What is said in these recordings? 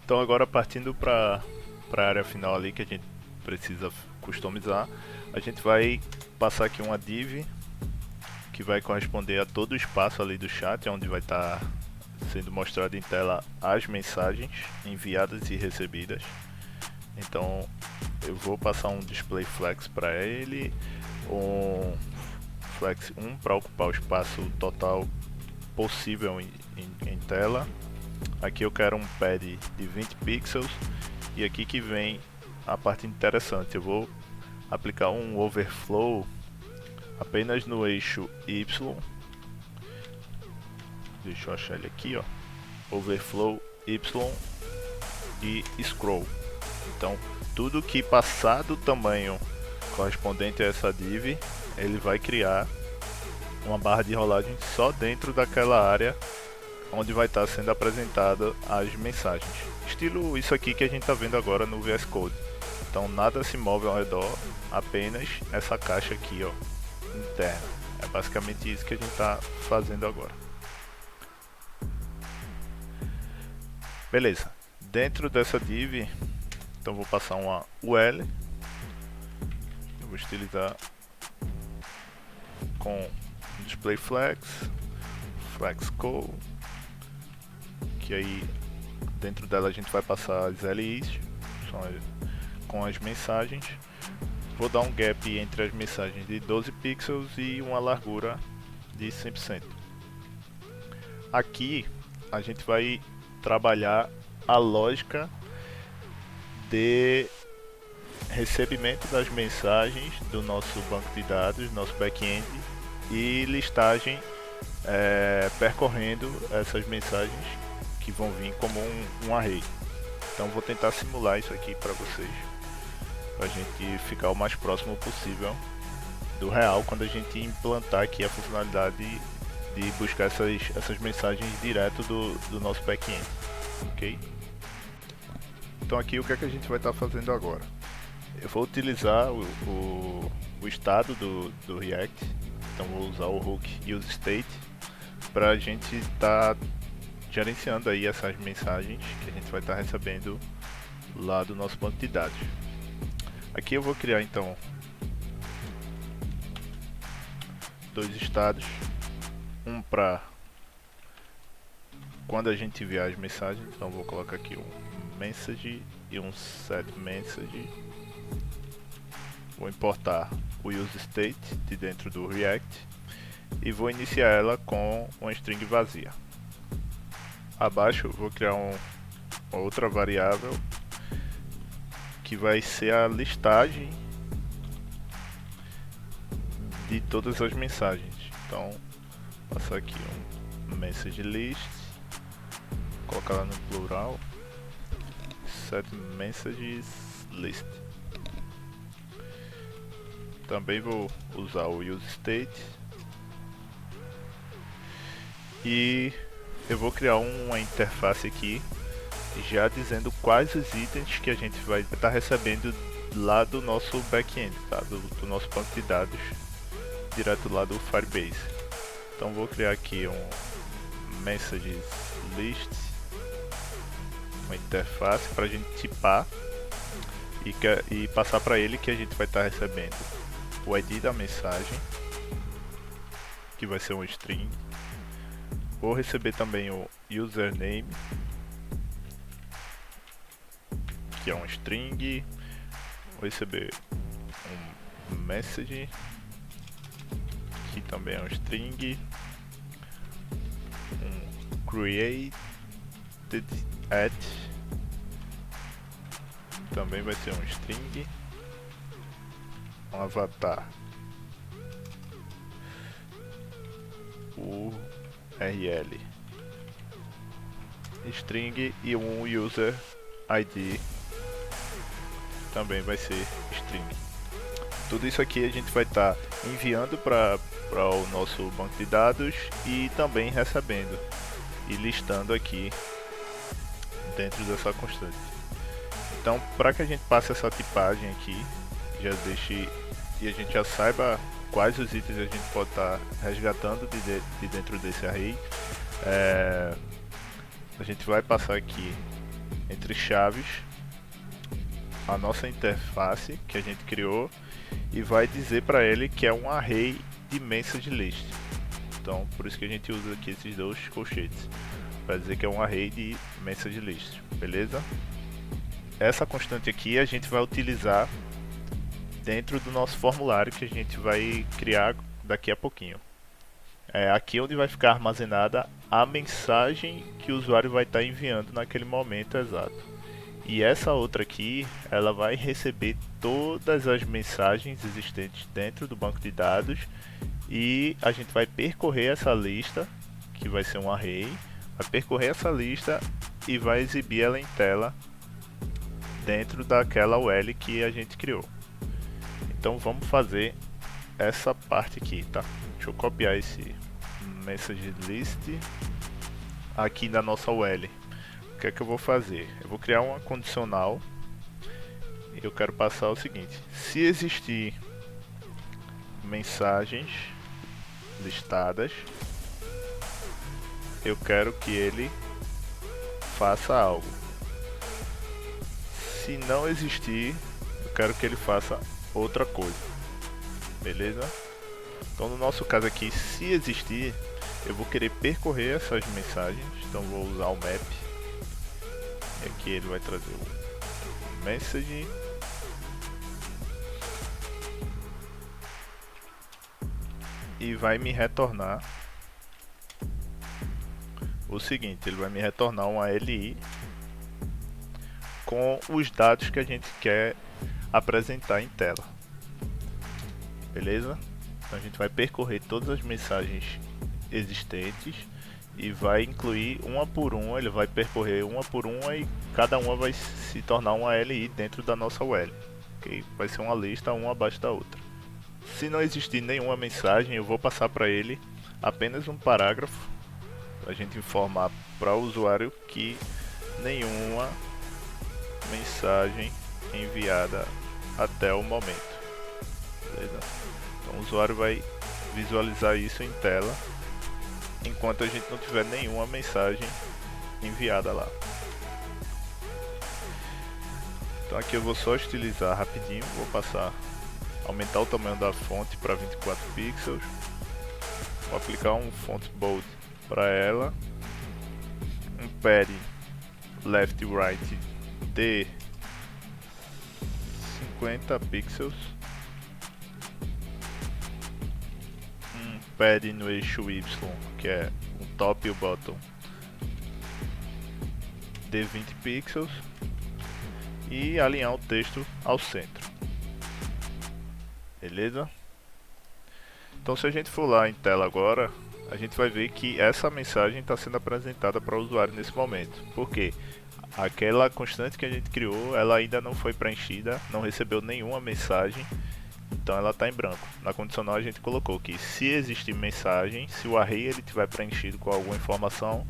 Então agora partindo para a área final ali que a gente precisa customizar, a gente vai passar aqui uma div que vai corresponder a todo o espaço ali do chat, onde vai estar sendo mostrado em tela as mensagens enviadas e recebidas. Então eu vou passar um display flex para ele, um flex 1 para ocupar o espaço total possível em tela. Aqui eu quero um pad de 20 pixels e aqui que vem a parte interessante. Eu vou aplicar um overflow apenas no eixo Y. Deixa eu achar ele aqui, ó. Overflow Y e scroll. Então, tudo que passar do tamanho correspondente a essa div, ele vai criar uma barra de rolagem só dentro daquela área onde vai estar sendo apresentada as mensagens. Estilo isso aqui que a gente está vendo agora no VS Code. Então nada se move ao redor, apenas essa caixa aqui, ó, interna. É basicamente isso que a gente está fazendo agora. Beleza. Dentro dessa div, então vou passar uma UL. Eu vou estilizar com display flex, flex call, que aí dentro dela a gente vai passar as LIs com as mensagens. Vou dar um gap entre as mensagens de 12 pixels e uma largura de 100%. Aqui a gente vai trabalhar a lógica de recebimento das mensagens do nosso banco de dados, nosso back-end, e listagem percorrendo essas mensagens que vão vir como um array. Então vou tentar simular isso aqui para vocês, para a gente ficar o mais próximo possível do real quando a gente implantar aqui a funcionalidade de buscar essas mensagens direto do nosso back-end, ok? Então aqui o que é que a gente vai estar fazendo agora? Eu vou utilizar o estado do React, então vou usar o hook useState para a gente estar gerenciando aí essas mensagens que a gente vai estar recebendo lá do nosso banco de dados. Aqui eu vou criar então dois estados, um para quando a gente enviar as mensagens, então vou colocar aqui um message e um set message. Vou importar o useState de dentro do React e vou iniciar ela com uma string vazia. Abaixo eu vou criar uma outra variável que vai ser a listagem de todas as mensagens. Então, passar aqui um message list, colocar ela no plural, set messages list. Também vou usar o useState e eu vou criar uma interface aqui já dizendo quais os itens que a gente vai estar recebendo lá do nosso back-end, tá? do nosso banco de dados, direto lá do Firebase. Então vou criar aqui um messages list, uma interface para a gente tipar e passar para ele que a gente vai estar recebendo o ID da mensagem, que vai ser um string. Vou receber também o username, que é um string. Vou receber um message, que também é um string. Um created at, também vai ser um string. Um avatar, URL, string, e um user ID também vai ser string. Tudo isso aqui a gente vai estar enviando para o nosso banco de dados e também recebendo e listando aqui dentro dessa constante. Então, para que a gente passe essa tipagem aqui, já deixe e a gente já saiba quais os itens a gente pode estar resgatando de dentro desse array, a gente vai passar aqui entre chaves a nossa interface que a gente criou e vai dizer para ele que é um array de message list. Então, por isso que a gente usa aqui esses dois colchetes, para dizer que é um array de message list, beleza? Essa constante aqui a gente vai utilizar dentro do nosso formulário que a gente vai criar daqui a pouquinho. É aqui onde vai ficar armazenada a mensagem que o usuário vai estar enviando naquele momento exato. E essa outra aqui, ela vai receber todas as mensagens existentes dentro do banco de dados e a gente vai percorrer essa lista, que vai ser um array, vai percorrer essa lista e vai exibir ela em tela dentro daquela UL que a gente criou. Então vamos fazer essa parte aqui, tá? Deixa eu copiar esse message list aqui na nossa UL. O que é que eu vou fazer? Eu vou criar uma condicional e eu quero passar o seguinte: se existir mensagens listadas, eu quero que ele faça algo. Se não existir, eu quero que ele faça outra coisa. Beleza? Então no nosso caso aqui, se existir, eu vou querer percorrer essas mensagens. Então vou usar o map. E aqui ele vai trazer o message e vai me retornar o seguinte: ele vai me retornar uma LI com os dados que a gente quer apresentar em tela. Beleza? Então a gente vai percorrer todas as mensagens existentes e vai incluir uma por uma, ele vai percorrer uma por uma e cada uma vai se tornar uma LI dentro da nossa UL. Okay? Vai ser uma lista, uma abaixo da outra. Se não existir nenhuma mensagem, eu vou passar para ele apenas um parágrafo para a gente informar para o usuário que nenhuma mensagem enviada até o momento. Beleza? Então o usuário vai visualizar isso em tela enquanto a gente não tiver nenhuma mensagem enviada lá. Então aqui eu vou só estilizar rapidinho, vou passar, aumentar o tamanho da fonte para 24 pixels, vou aplicar um font bold para ela, um padding left e right de 50 pixels, um padding no eixo Y, que é o top e o bottom, de 20 pixels, e alinhar o texto ao centro. Beleza? Então se a gente for lá em tela agora, a gente vai ver que essa mensagem está sendo apresentada para o usuário nesse momento. Por quê? Aquela constante que a gente criou, ela ainda não foi preenchida, não recebeu nenhuma mensagem, então ela está em branco. Na condicional a gente colocou que se existir mensagem, se o array ele tiver preenchido com alguma informação,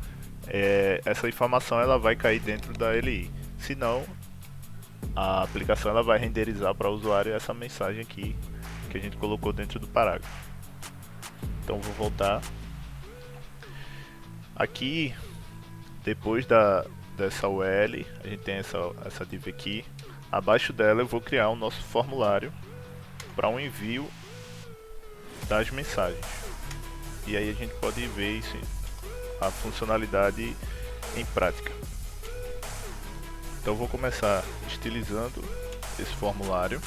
essa informação ela vai cair dentro da LI. Se não, a aplicação ela vai renderizar para o usuário essa mensagem aqui que a gente colocou dentro do parágrafo. Então vou voltar aqui. Depois dessa UL, a gente tem essa div aqui. Abaixo dela eu vou criar o nosso formulário para um envio das mensagens. E aí a gente pode ver isso, a funcionalidade em prática. Então eu vou começar estilizando esse formulário,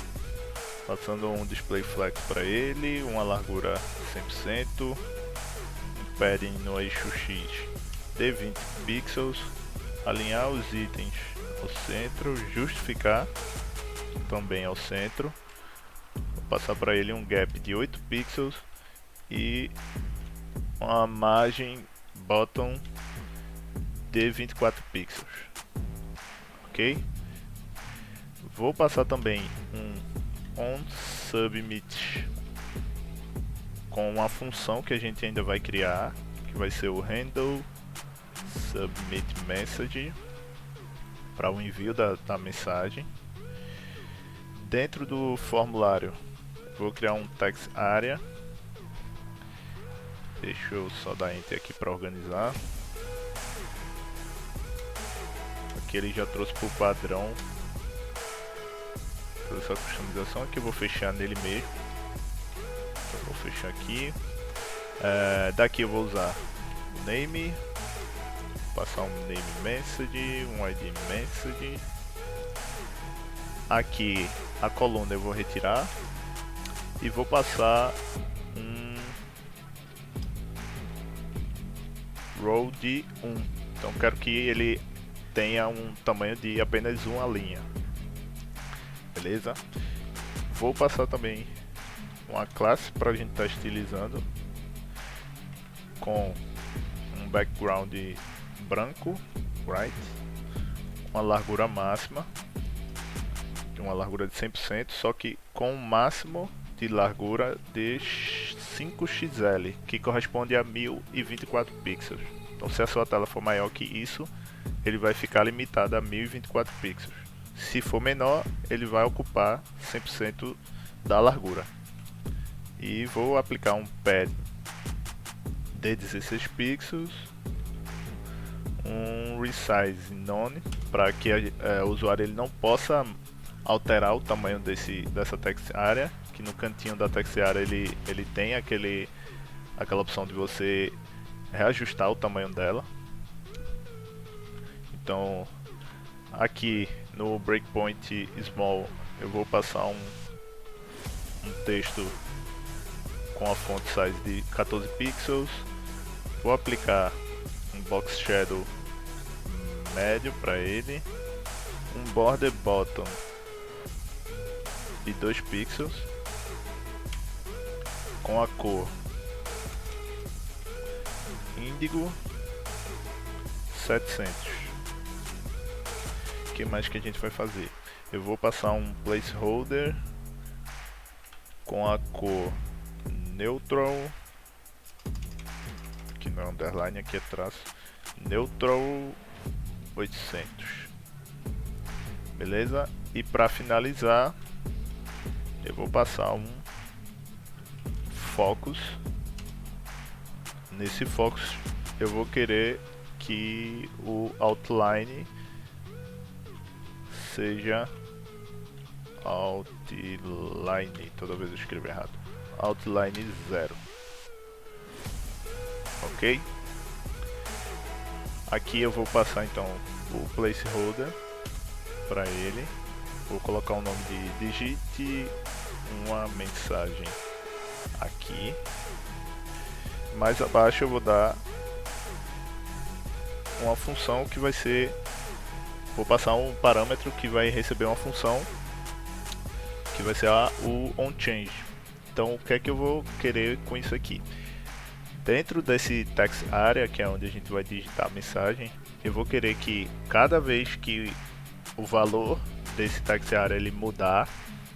passando um display flex para ele, uma largura 100%, um padding no eixo X de 20 pixels, alinhar os itens ao centro, justificar também ao centro, vou passar para ele um gap de 8 pixels e uma margem bottom de 24 pixels. Ok? Vou passar também um onSubmit com uma função que a gente ainda vai criar, que vai ser o handle submit message para o envio da mensagem. Dentro do formulário vou criar um text area. Deixa eu só dar enter aqui para organizar. aqui ele já trouxe pro padrão toda essa customização. Aqui eu vou fechar nele mesmo. Então, vou fechar aqui. Daqui eu vou usar o name, passar um name message, um ID message. Aqui a coluna eu vou retirar e vou passar um row de 1. Então quero que ele tenha um tamanho de apenas uma linha. Beleza? Vou passar também uma classe para a gente estar estilizando com um background branco, right? Uma largura máxima, uma largura de 100%, só que com um máximo de largura de 5xl, que corresponde a 1024 pixels. Então se a sua tela for maior que isso, ele vai ficar limitado a 1024 pixels. Se for menor, ele vai ocupar 100% da largura. E vou aplicar um pad de 16 pixels, um resize none, para que o usuário ele não possa alterar o tamanho dessa text area, que no cantinho da text area ele tem aquela opção de você reajustar o tamanho dela. Então aqui no breakpoint small eu vou passar um texto com a font size de 14 pixels. Vou aplicar um box shadow médio para ele, um border bottom de 2 pixels com a cor índigo 700. O que mais que a gente vai fazer? Eu vou passar um placeholder com a cor neutral, aqui não é underline, aqui é traço, neutral 800. Beleza? E para finalizar eu vou passar um focus. Nesse focus eu vou querer que o outline seja outline, toda vez eu escrevo errado, outline 0. Ok? Aqui eu vou passar então o placeholder para ele. Vou colocar o nome de digite uma mensagem aqui. Mais abaixo eu vou dar uma função que vai ser, vou passar um parâmetro que vai receber uma função que vai ser o onChange. Então o que é que eu vou querer com isso aqui? Dentro desse text area, que é onde a gente vai digitar a mensagem, eu vou querer que cada vez que o valor desse text area ele mudar,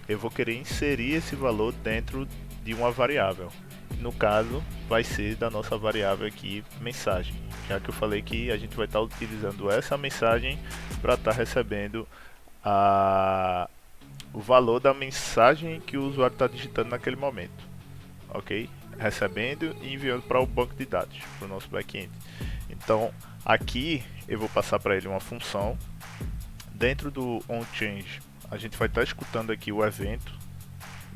eu vou querer inserir esse valor dentro de uma variável. No caso, vai ser da nossa variável aqui, mensagem, já que eu falei que a gente vai estar utilizando essa mensagem para estar recebendo o valor da mensagem que o usuário está digitando naquele momento, ok? Recebendo e enviando para o banco de dados, para o nosso back-end. Então aqui eu vou passar para ele uma função. Dentro do onChange a gente vai estar escutando aqui o evento,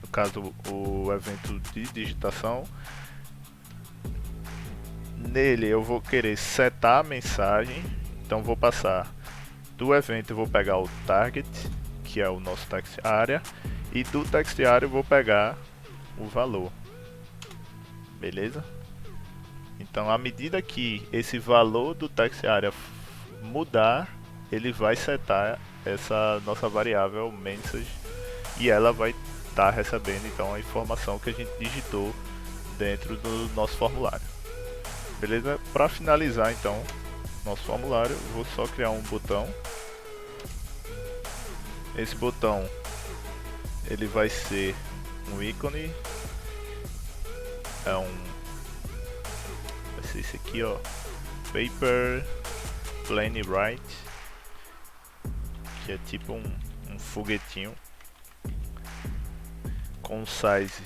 no caso o evento de digitação. Nele eu vou querer setar a mensagem, então vou passar do evento, eu vou pegar o target, que é o nosso text area, e do text area eu vou pegar o valor. Beleza? Então à medida que esse valor do text area mudar, ele vai setar essa nossa variável message e ela vai estar recebendo então a informação que a gente digitou dentro do nosso formulário. Beleza? Para finalizar então nosso formulário, eu vou só criar um botão. Esse botão ele vai ser um ícone, vai ser esse aqui, ó, paper plain write, que é tipo um foguetinho com size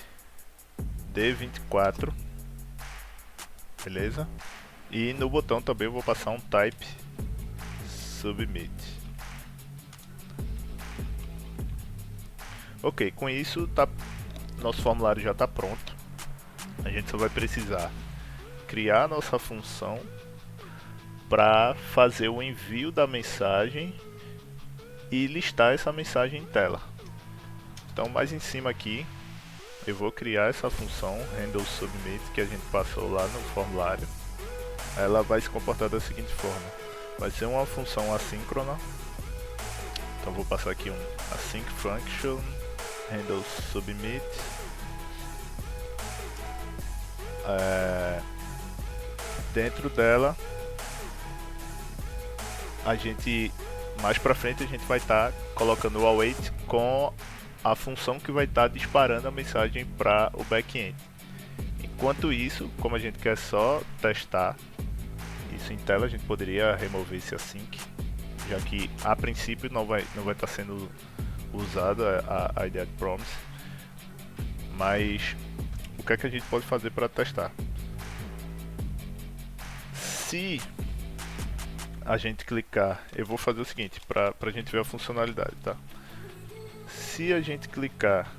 de 24, beleza? E no botão também eu vou passar um type submit. Ok, com isso nosso formulário já está pronto. A gente só vai precisar criar a nossa função para fazer o envio da mensagem e listar essa mensagem em tela. Então, mais em cima aqui, eu vou criar essa função handleSubmit que a gente passou lá no formulário. Ela vai se comportar da seguinte forma: vai ser uma função assíncrona. Então vou passar aqui um async function handleSubmit. Dentro dela, a gente mais pra frente a gente vai estar colocando o await com a função que vai estar disparando a mensagem para o back-end. Enquanto isso, como a gente quer só testar isso em tela, a gente poderia remover esse async, já que a princípio não vai estar sendo usada a ideia de promise. Mas o que é que a gente pode fazer para testar? Se a gente clicar, eu vou fazer o seguinte para a gente ver a funcionalidade, tá? Se a gente clicar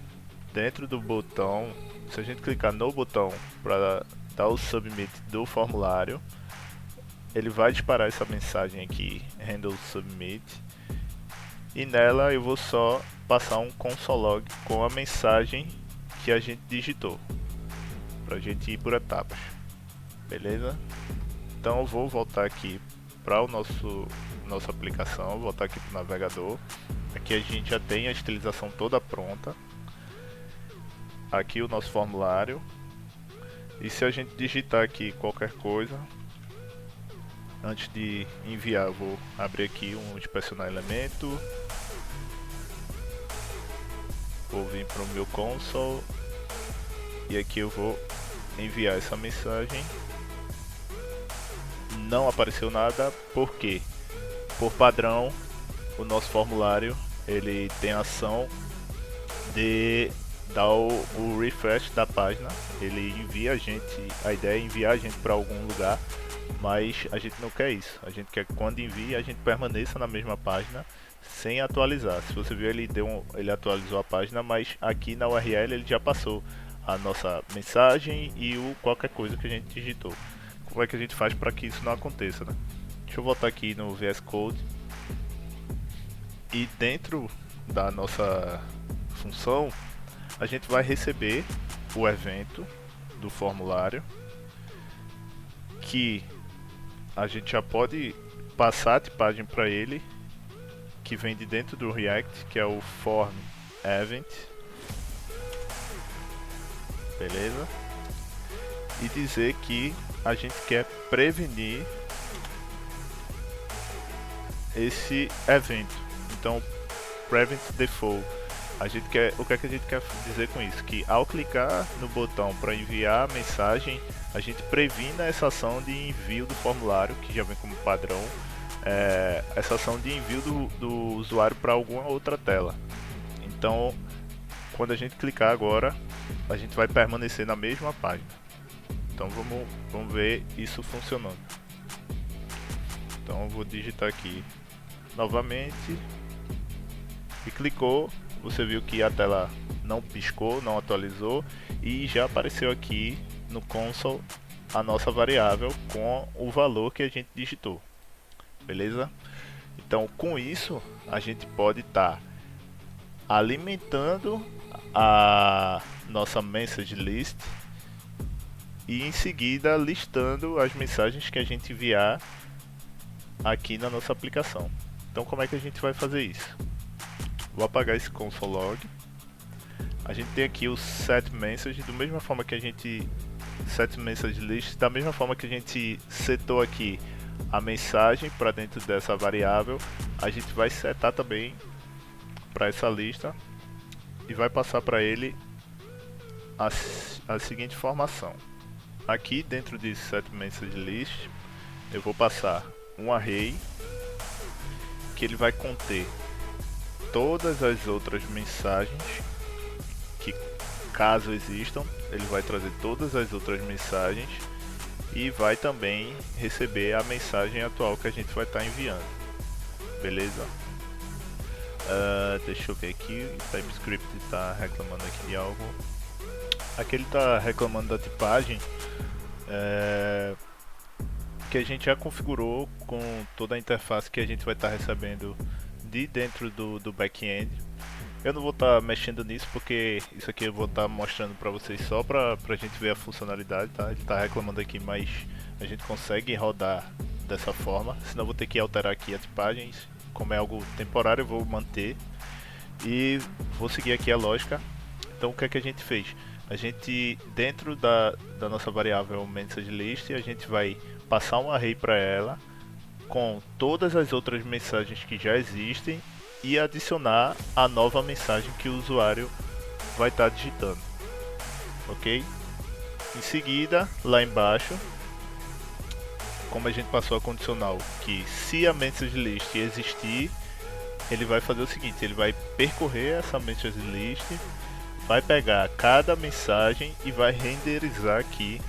dentro do botão, se a gente clicar no botão para dar o submit do formulário, ele vai disparar essa mensagem aqui, handle submit, e nela eu vou só passar um console log com a mensagem que a gente digitou, para a gente ir por etapas, beleza? Então eu vou voltar aqui para o nossa aplicação, voltar aqui para o navegador. Aqui a gente já tem a estilização toda pronta. Aqui o nosso formulário. E se a gente digitar aqui qualquer coisa, antes de enviar, eu vou abrir aqui um inspecionar elemento. Vou vir para o meu console. E aqui eu vou enviar essa mensagem. Não apareceu nada, porque por padrão o nosso formulário ele tem a ação de dar o refresh da página. Ele envia a gente, a ideia é enviar a gente para algum lugar, mas a gente não quer isso. A gente quer que quando envia a gente permaneça na mesma página sem atualizar. Se você viu, ele atualizou a página, mas aqui na URL ele já passou a nossa mensagem e qualquer coisa que a gente digitou. Como é que a gente faz para que isso não aconteça, né? Deixa eu voltar aqui no VS Code. E dentro da nossa função, a gente vai receber o evento do formulário, que a gente já pode passar a tipagem para ele, que vem de dentro do React, que é o form event. Beleza? E dizer que a gente quer prevenir esse evento. Então, prevent default. O que é que a gente quer dizer com isso? Que ao clicar no botão para enviar a mensagem, a gente previna essa ação de envio do formulário, que já vem como padrão, essa ação de envio do usuário para alguma outra tela. Então, quando a gente clicar agora, a gente vai permanecer na mesma página. Então vamos ver isso funcionando. Então eu vou digitar aqui novamente e clicou. Você viu que a tela não piscou, não atualizou, e já apareceu aqui no console a nossa variável com o valor que a gente digitou. Beleza? Então com isso a gente pode estar alimentando a nossa message list e em seguida listando as mensagens que a gente enviar aqui na nossa aplicação. Então como é que a gente vai fazer isso? Vou apagar esse console log. A gente tem aqui o set message, da mesma forma que a gente set message list, da mesma forma que a gente setou aqui a mensagem para dentro dessa variável, a gente vai setar também para essa lista e vai passar para ele a seguinte informação. Aqui dentro de set message list eu vou passar um array que ele vai conter todas as outras mensagens que, caso existam, ele vai trazer todas as outras mensagens e vai também receber a mensagem atual que a gente vai estar enviando. Beleza? Deixa eu ver aqui, o TypeScript está reclamando aqui de algo. Aqui ele está reclamando da tipagem que a gente já configurou com toda a interface que a gente vai estar recebendo de dentro do back-end. Eu não vou estar mexendo nisso porque isso aqui eu vou estar mostrando para vocês só para a gente ver a funcionalidade, tá? Ele está reclamando aqui, mas a gente consegue rodar dessa forma, senão eu vou ter que alterar aqui a tipagem. Como é algo temporário, eu vou manter e vou seguir aqui a lógica. Então o que é que a gente fez? A gente, dentro da nossa variável MessageList, a gente vai passar um array para ela com todas as outras mensagens que já existem e adicionar a nova mensagem que o usuário vai estar digitando, ok? Em seguida, lá embaixo, como a gente passou a condicional que se a MessageList existir, ele vai fazer o seguinte, ele vai percorrer essa MessageList, vai pegar cada mensagem e vai renderizar aqui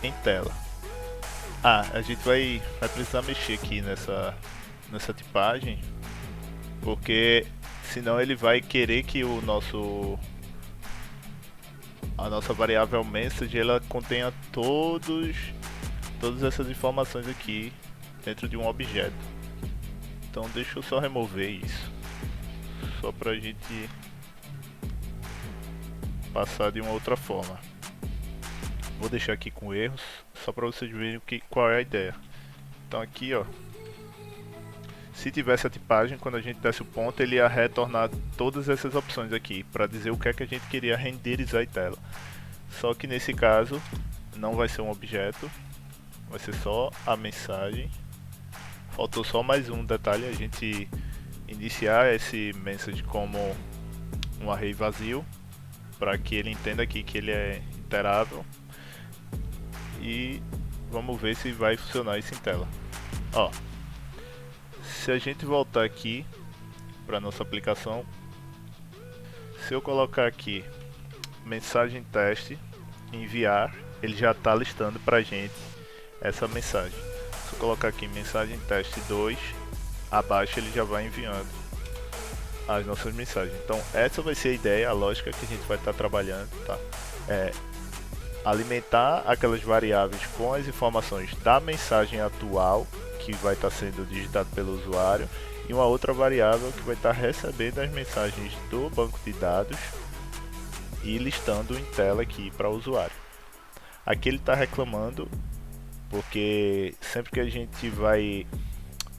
em tela. A gente vai precisar mexer aqui nessa tipagem, porque senão ele vai querer que a nossa variável message ela contenha todas essas informações aqui dentro de um objeto. Então deixa eu só remover isso, só pra gente passar de uma outra forma. Vou deixar aqui com erros, só para vocês verem qual é a ideia. Então aqui, ó, se tivesse a tipagem, quando a gente desse o ponto, ele ia retornar todas essas opções aqui, para dizer o que é que a gente queria renderizar em tela. Só que nesse caso, não vai ser um objeto, vai ser só a mensagem. Faltou só mais um detalhe, a gente iniciar esse message como um array vazio, para que ele entenda aqui que ele é iterável. E vamos ver se vai funcionar isso em tela. Ó, se a gente voltar aqui para nossa aplicação, se eu colocar aqui mensagem teste, enviar, ele já está listando para a gente essa mensagem. Se eu colocar aqui mensagem teste 2, abaixo ele já vai enviando as nossas mensagens. Então essa vai ser a ideia, a lógica que a gente vai estar trabalhando, tá? Alimentar aquelas variáveis com as informações da mensagem atual que vai estar sendo digitado pelo usuário e uma outra variável que vai estar recebendo as mensagens do banco de dados e listando em tela aqui para o usuário. Aqui ele está reclamando porque sempre que a gente vai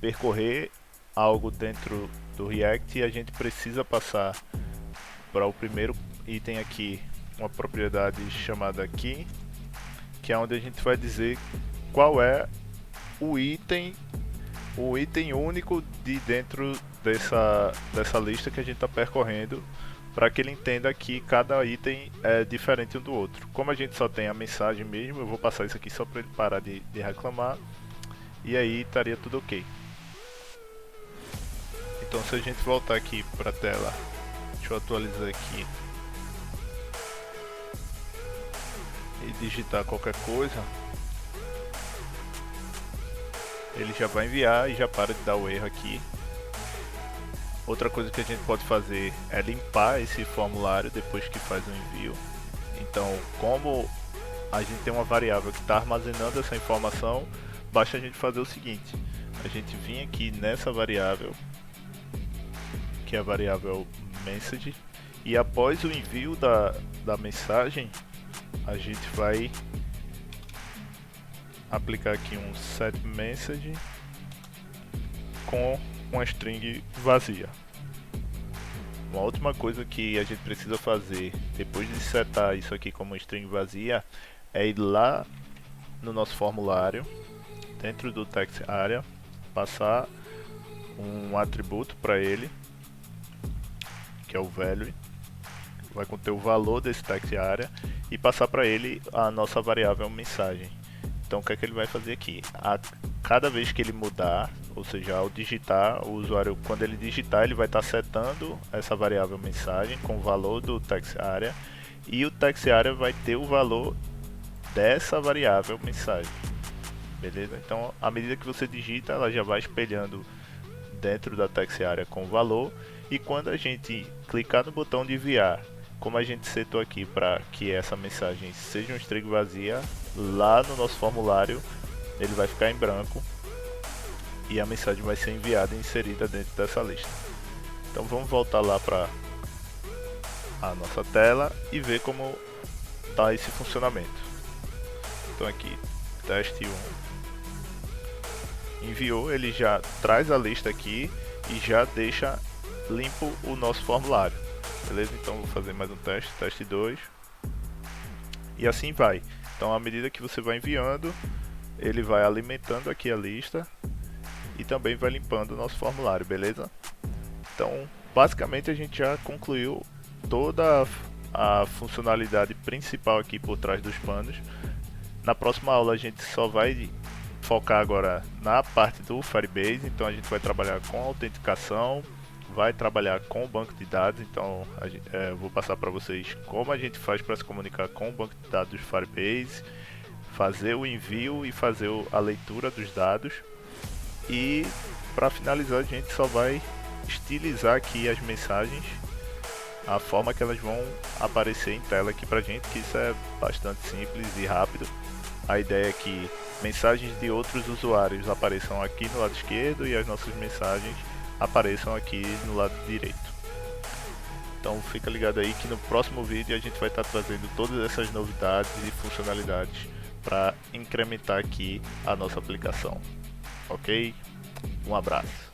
percorrer algo dentro do React, a gente precisa passar para o primeiro item aqui uma propriedade chamada key, que é onde a gente vai dizer qual é o item único de dentro dessa lista que a gente está percorrendo, para que ele entenda que cada item é diferente um do outro. Como a gente só tem a mensagem mesmo, eu vou passar isso aqui só para ele parar de reclamar, e aí estaria tudo ok. Então se a gente voltar aqui para a tela, deixa eu atualizar aqui e digitar qualquer coisa, ele já vai enviar e já para de dar o erro aqui. Outra coisa que a gente pode fazer é limpar esse formulário depois que faz o envio. Então, como a gente tem uma variável que está armazenando essa informação, basta a gente fazer o seguinte: a gente vir aqui nessa variável, que é a variável message, e após o envio da mensagem, a gente vai aplicar aqui um setMessage com uma string vazia. Uma última coisa que a gente precisa fazer depois de setar isso aqui como string vazia é ir lá no nosso formulário, dentro do text area, passar um atributo para ele, que é o value, vai conter o valor desse text area, e passar para ele a nossa variável mensagem. Então o que é que ele vai fazer aqui? Cada vez que ele mudar, ou seja, ao digitar, o usuário, quando ele digitar, ele vai estar setando essa variável mensagem com o valor do text area, e o text area vai ter o valor dessa variável mensagem. Beleza? Então, à medida que você digita, ela já vai espelhando dentro da text area com o valor, E quando a gente clicar no botão de enviar, como a gente setou aqui para que essa mensagem seja um string vazia, lá no nosso formulário ele vai ficar em branco e a mensagem vai ser enviada e inserida dentro dessa lista. Então vamos voltar lá para a nossa tela e ver como está esse funcionamento. Então aqui, teste 1 enviou, ele já traz a lista aqui e já deixa limpo o nosso formulário, beleza? Então vou fazer mais um teste, teste 2 e assim vai. Então à medida que você vai enviando, ele vai alimentando aqui a lista e também vai limpando o nosso formulário, beleza? Então basicamente a gente já concluiu toda a funcionalidade principal aqui por trás dos panos. Na próxima aula a gente só vai focar agora na parte do Firebase, então a gente vai trabalhar com autenticação, vai trabalhar com o banco de dados. Então eu vou passar para vocês como a gente faz para se comunicar com o banco de dados do Firebase, fazer o envio e fazer a leitura dos dados. E para finalizar a gente só vai estilizar aqui as mensagens, a forma que elas vão aparecer em tela aqui pra gente, que isso é bastante simples e rápido. A ideia é que mensagens de outros usuários apareçam aqui no lado esquerdo e as nossas mensagens apareçam aqui no lado direito. Então fica ligado aí que no próximo vídeo a gente vai estar trazendo todas essas novidades e funcionalidades para incrementar aqui a nossa aplicação. Ok? Um abraço.